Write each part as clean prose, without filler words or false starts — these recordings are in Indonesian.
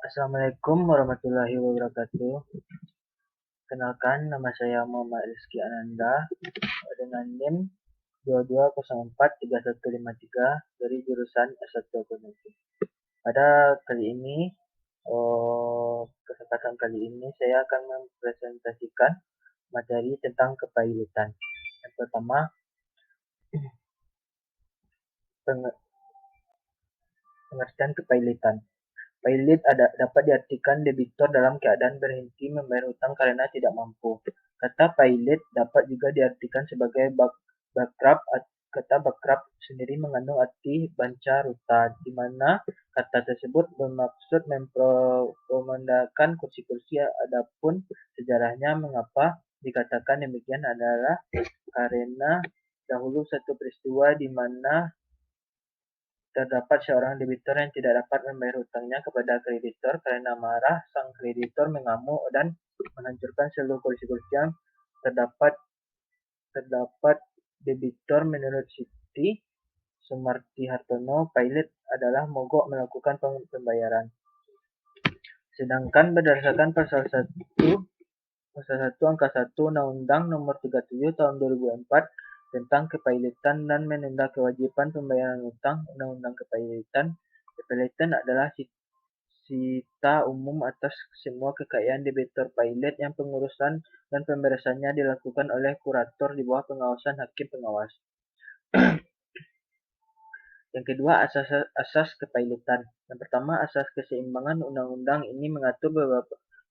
Assalamualaikum warahmatullahi wabarakatuh. Kenalkan, nama saya Muhammad Rizky Ananda dengan NIM 22043153 dari jurusan S1 Ekonomi. Pada kali ini, kesempatan kali ini saya akan mempresentasikan materi tentang kepailitan. Yang pertama, pengertian kepailitan. Pailit dapat diartikan debitur dalam keadaan berhenti membayar hutang karena tidak mampu. Kata pailit dapat juga diartikan sebagai bankrupt. Kata bankrupt sendiri mengandung arti bancaruta, di mana kata tersebut bermaksud memperandakan kursi-kursi. Adapun sejarahnya mengapa dikatakan demikian adalah karena dahulu satu peristiwa di mana terdapat seorang debitur yang tidak dapat membayar hutangnya kepada kreditor. Karena marah, sang kreditor mengamuk dan menghancurkan seluruh kursi-kursi yang terdapat debitur. Menurut Siti Sumarti Hartono, pailit adalah mogok melakukan pembayaran. Sedangkan berdasarkan pasal 1 angka 1 Undang-Undang Nomor 37 Tahun 2004 tentang kepailitan dan menunda kewajiban pembayaran hutang, Undang-Undang Kepailitan. Kepailitan adalah sita umum atas semua kekayaan debitur pailit yang pengurusan dan pemberesannya dilakukan oleh kurator di bawah pengawasan hakim pengawas. Yang kedua, asas kepailitan. Yang pertama, asas keseimbangan. Undang-undang ini mengatur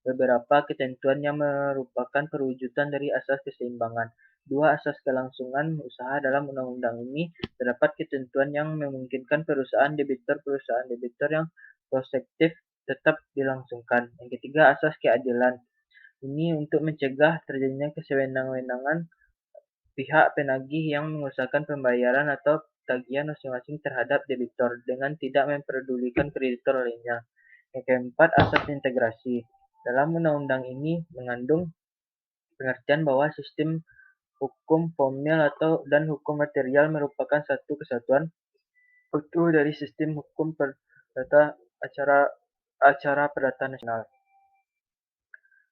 beberapa ketentuan yang merupakan perwujudan dari asas keseimbangan. Dua, asas kelangsungan usaha. Dalam undang-undang ini terdapat ketentuan yang memungkinkan perusahaan debitur yang prospektif tetap dilangsungkan. Yang ketiga, asas keadilan. Ini untuk mencegah terjadinya kesewenang-wenangan pihak penagih yang mengusahakan pembayaran atau tagihan masing-masing terhadap debitur dengan tidak memperdulikan kreditor lainnya. Yang keempat, asas integrasi. Dalam undang-undang ini mengandung pengertian bahwa sistem hukum formil dan hukum material merupakan satu kesatuan utuh dari sistem hukum perdata acara perdata nasional.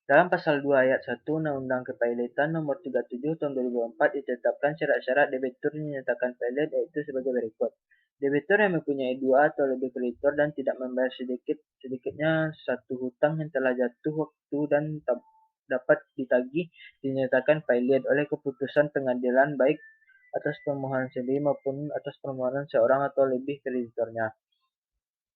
Dalam pasal 2 ayat 1 Undang-Undang Kepailitan Nomor 37 Tahun 2004 ditetapkan syarat-syarat debitur dinyatakan pailit, yaitu sebagai berikut. Debitur yang mempunyai 2 atau lebih kreditor dan tidak membayar sedikitnya satu hutang yang telah jatuh waktu dan dapat ditagih dinyatakan pailit oleh keputusan pengadilan, baik atas permohonan sendiri maupun atas permohonan seorang atau lebih kreditornya.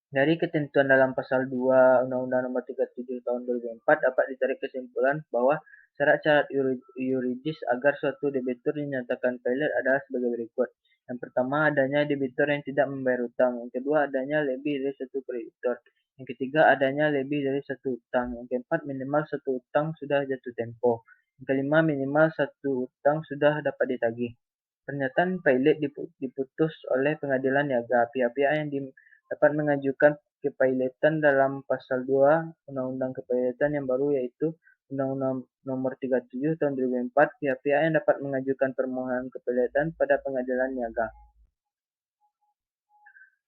Dari ketentuan dalam pasal 2 Undang-Undang Nomor 37 Tahun 2004 dapat ditarik kesimpulan bahwa syarat-syarat yuridis agar suatu debitur dinyatakan pailit adalah sebagai berikut. Yang pertama, adanya debitur yang tidak membayar hutang. Yang kedua, adanya lebih dari satu kreditor. Yang ketiga, adanya lebih dari satu hutang. Yang keempat, minimal satu hutang sudah jatuh tempo. Yang kelima, minimal satu hutang sudah dapat ditagih. Pernyataan pailit diputus oleh pengadilan niaga. Pihak-pihak yang dapat mengajukan kepailitan dalam pasal 2 Undang-Undang Kepailitan yang baru, yaitu Undang-Undang Nomor 37 Tahun 2004. Pihak-pihak yang dapat mengajukan permohonan kepailitan pada pengadilan niaga.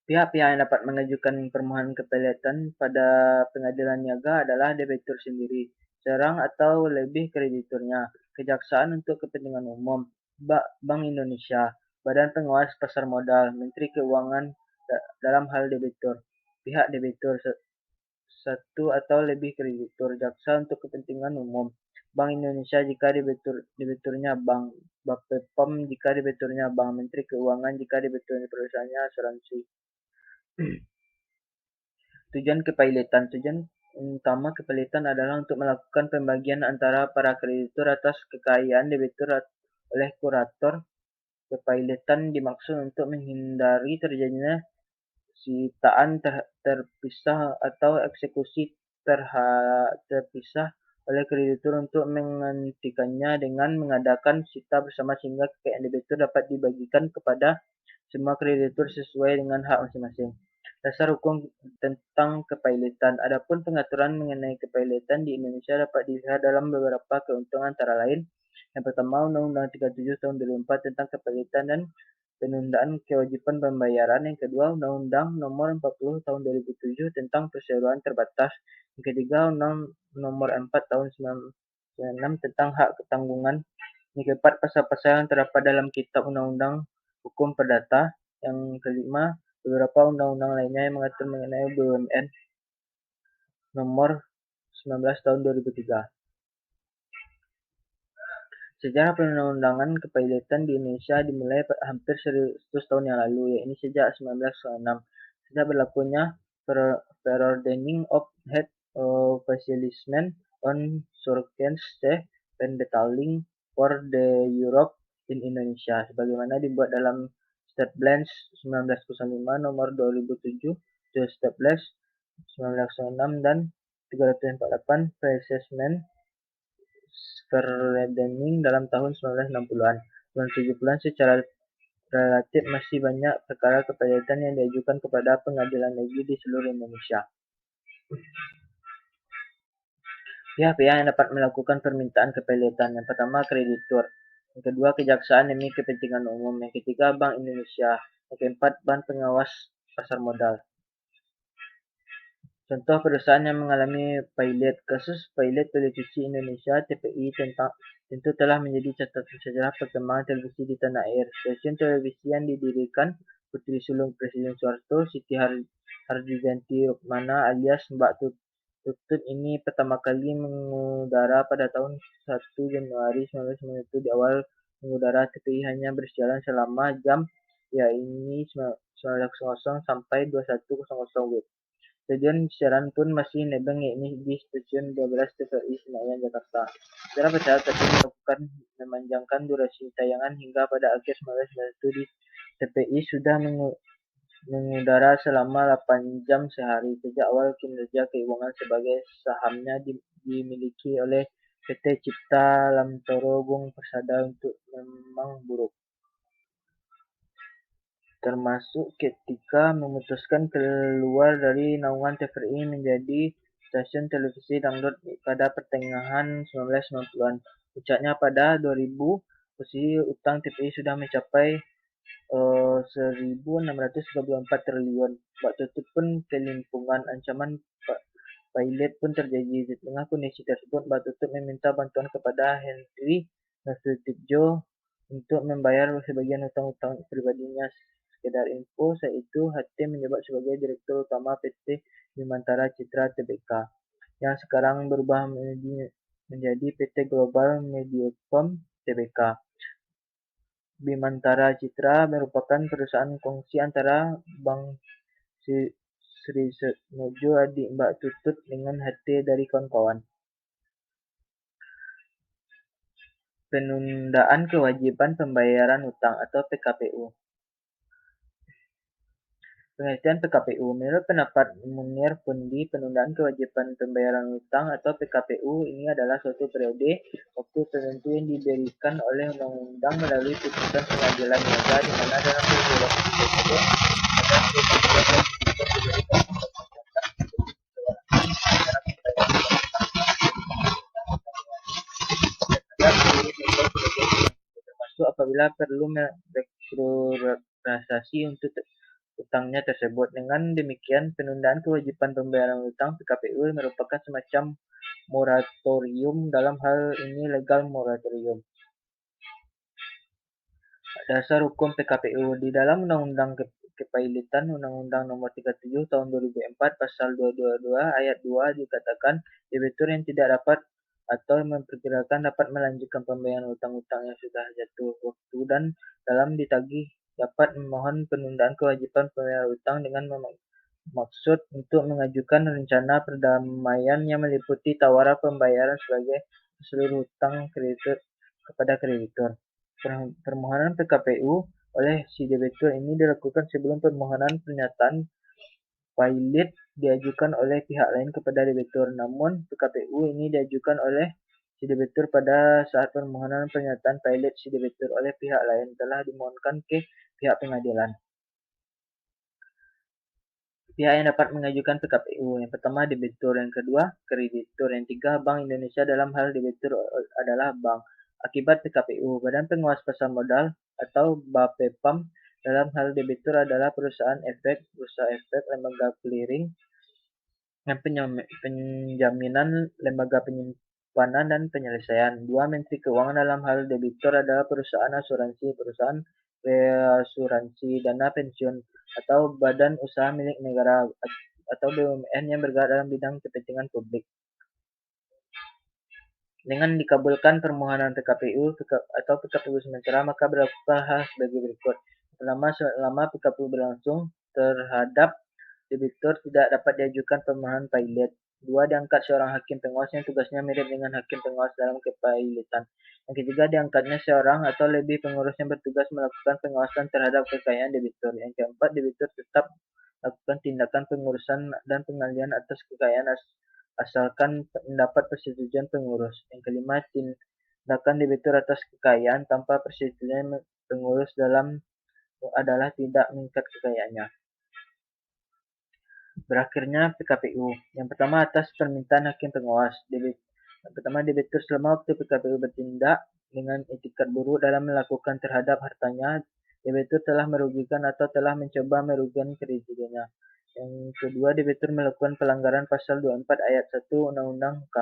Pihak-pihak yang dapat mengajukan permohonan kepailitan pada pengadilan niaga adalah debitur sendiri, seorang atau lebih krediturnya, Kejaksaan untuk Kepentingan Umum, Bank Indonesia, Badan Pengawas Pasar Modal, Menteri Keuangan dalam hal debitur, pihak debitur satu atau lebih kreditur, Jaksa untuk Kepentingan Umum, Bank Indonesia jika debiturnya bank, Bapepom jika debiturnya bank, Menteri Keuangan jika debiturnya perusahaannya asuransi. Tujuan kepailitan. Tujuan utama kepailitan adalah untuk melakukan pembagian antara para kreditur atas kekayaan debitur oleh kurator. Kepailitan dimaksud untuk menghindari terjadinya sitaan terpisah atau eksekusi terpisah oleh kreditur untuk menghentikannya dengan mengadakan sita bersama sehingga kekayaan debitur dapat dibagikan kepada semua kreditur sesuai dengan hak masing-masing. Dasar hukum tentang kepailitan. Adapun pengaturan mengenai kepailitan di Indonesia dapat dilihat dalam beberapa keuntungan antara lain. Yang pertama, Undang-Undang 37 Tahun 2004 tentang kepailitan dan penundaan kewajiban pembayaran. Yang kedua, Undang-Undang Nomor 40 Tahun 2007 tentang perseroan terbatas. Yang ketiga, Undang Nomor 4 Tahun 1996 tentang hak ketanggungan. Yang keempat, pasal-pasal yang terdapat dalam Kitab Undang-Undang Hukum Perdata. Yang kelima, beberapa undang-undang lainnya yang mengatur mengenai BUMN Nomor 19 Tahun 2003. Sejarah perundang-undangan kepilotan di Indonesia dimulai hampir 100 tahun yang lalu, yakni sejak 1906. Sejak berlakunya Verordening of Head of Facilitament on Surkenste Pendetaling for the Europe in Indonesia, sebagaimana dibuat dalam Stadtplan 1905 nomor 2007, Stadtplan 1906 dan 348 Facilitament Verordening dalam tahun 1960-an. 1970-an secara relatif masih banyak perkara kepilotan yang diajukan kepada pengadilan negeri di seluruh Indonesia. Pihak-pihak yang dapat melakukan permintaan kepilotan: yang pertama, kreditur. Yang kedua, kejaksaan demi kepentingan umum. Yang ketiga, Bank Indonesia. Yang keempat, Badan Pengawas Pasar Modal. Contoh perusahaan yang mengalami pilot. Kasus pilot televisi Indonesia (TPI) tentu telah menjadi catatan sejarah perkembangan televisi di tanah air. Stasiun televisi yang didirikan Putri Sulung Presiden Soeharto, Siti Hardijanti Rukmana alias Mbak Tutut ini pertama kali mengudara pada tahun 1 Januari 1991. Di awal mengudara, TPI hanya berjalan selama jam, yakni 19.00 sampai 21.00 WIB. Stadion siaran pun masih nebeng, yakni di Stasiun 12 TVRI Senayan, Jakarta. Secara bertahap, TPI melakukan memanjangkan durasi tayangan hingga pada akhir 1991 di TPI sudah mengudara selama 8 jam sehari. Sejak awal, kinerja keuangan sebagai sahamnya dimiliki oleh PT Cipta Lamtoro Gung Persada untuk memang buruk, termasuk ketika memutuskan keluar dari naungan TVRI menjadi stasiun televisi dangdut pada pertengahan 1990-an. Puncaknya pada 2000, posisi utang TVRI sudah mencapai 1.634 triliun. Mbak Tutut pun kelimpungan. Ancaman pilot pun terjadi. Di tengah kondisi tersebut, Mbak Tutut meminta bantuan kepada Henry Nasution untuk membayar sebagian hutang-hutang pribadinya. Sekedar info, saat itu HT menjabat sebagai Direktur Utama PT Bimantara Citra Tbk, yang sekarang berubah menjadi PT Global Mediacom Tbk. Bimantara Citra merupakan perusahaan kongsi antara Bang Sri Setmojo, adik Mbak Tutut, dengan HT dari kawan-kawan. Penundaan kewajiban pembayaran hutang atau PKPU. Pengertian PKPU. Menurut pendapat Munir Pundi, penundaan kewajiban pembayaran hutang atau PKPU ini adalah suatu periode waktu tertentu yang diberikan oleh undang-undang melalui putusan pengadilan niaga, di mana dalam periode waktu tersebut ada kewajiban yang diberikan termasuk apabila perlu merestrukturisasi untuk hutangnya tersebut. Dengan demikian, penundaan kewajiban pembayaran hutang (PKPU) merupakan semacam moratorium. Dalam hal ini legal moratorium. Dasar hukum PKPU. Di dalam Undang-Undang Kepilotan, Undang-Undang Nomor 37 Tahun 2004, Pasal 222 Ayat 2 dikatakan, debitur yang tidak dapat atau memperkirakan dapat melanjutkan pembayaran hutang-hutang yang sudah jatuh waktu dan dalam ditagih dapat memohon penundaan kewajiban pembayaran hutang dengan maksud untuk mengajukan rencana perdamaian yang meliputi tawaran pembayaran sebagai seluruh hutang kreditur kepada kreditur. Permohonan PKPU oleh si debitur ini dilakukan sebelum permohonan pernyataan pilot diajukan oleh pihak lain kepada debitur. Namun, PKPU ini diajukan oleh si debitur pada saat permohonan pernyataan pilot si debitur oleh pihak lain telah dimohonkan ke pihak pengadilan. Pihak yang dapat mengajukan PKPU: yang pertama, debitur; yang kedua, kreditur; yang ketiga, Bank Indonesia. Dalam hal debitur adalah bank. Akibat PKPU, Badan Pengawas Pasar Modal atau BAPEPAM Dalam hal debitur adalah perusahaan efek, bursa efek, lembaga clearing, dan penjaminan, lembaga penyimpanan dan penyelesaian. Dua, Menteri Keuangan dalam hal debitur adalah perusahaan asuransi, perusahaan reasuransi, dana pensiun, atau badan usaha milik negara atau BUMN yang bergerak dalam bidang kepentingan publik. Dengan dikabulkan permohonan PKPU atau PKPU sementara, maka berlakukan hal sebagai berikut. Pertama, selama PKPU berlangsung terhadap debitur tidak dapat diajukan permohonan pilot. Dua, diangkat seorang hakim pengawas yang tugasnya mirip dengan hakim pengawas dalam kepilotan. Yang ketiga, diangkatnya seorang atau lebih pengurus yang bertugas melakukan pengawasan terhadap kekayaan debitur. Yang keempat, debitur tetap melakukan tindakan pengurusan dan pengalihan atas kekayaan asalkan mendapat persetujuan pengurus. Yang kelima, tindakan debitur atas kekayaan tanpa persetujuan pengurus adalah tidak mengikat kekayaannya. Berakhirnya PKPU. Yang pertama, atas permintaan hakim pengawas. Yang pertama, debitur selama waktu PKPU bertindak dengan etikat buruk dalam melakukan terhadap hartanya, debitur telah merugikan atau telah mencoba merugikan krediturnya. Yang kedua, debitur melakukan pelanggaran pasal 24 ayat 1 Undang-Undang K.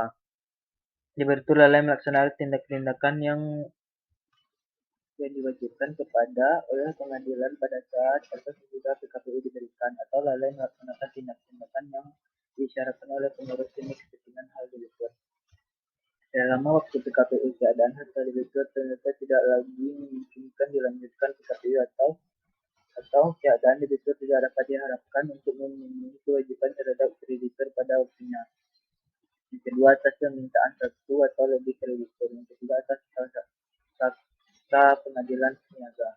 Debitur lalai melaksanakan tindak-tindakan yang diwajibkan kepada oleh pengadilan pada saat atau sesudah PKPU diberikan, atau lalai melaksanakan tindak-tindakan yang diisyaratkan oleh pengurus demi kepentingan hal debitur. Selama waktu PKPU, keadaan harta debitur ternyata tidak lagi memungkinkan dilanjutkan PKPU atau keadaan debitur tidak dapat diharapkan untuk memenuhi kewajiban terhadap kreditur pada waktunya. Yang kedua, atas permintaan satu atau lebih kreditur. Yang ketiga, atas pra pengadilan niaga.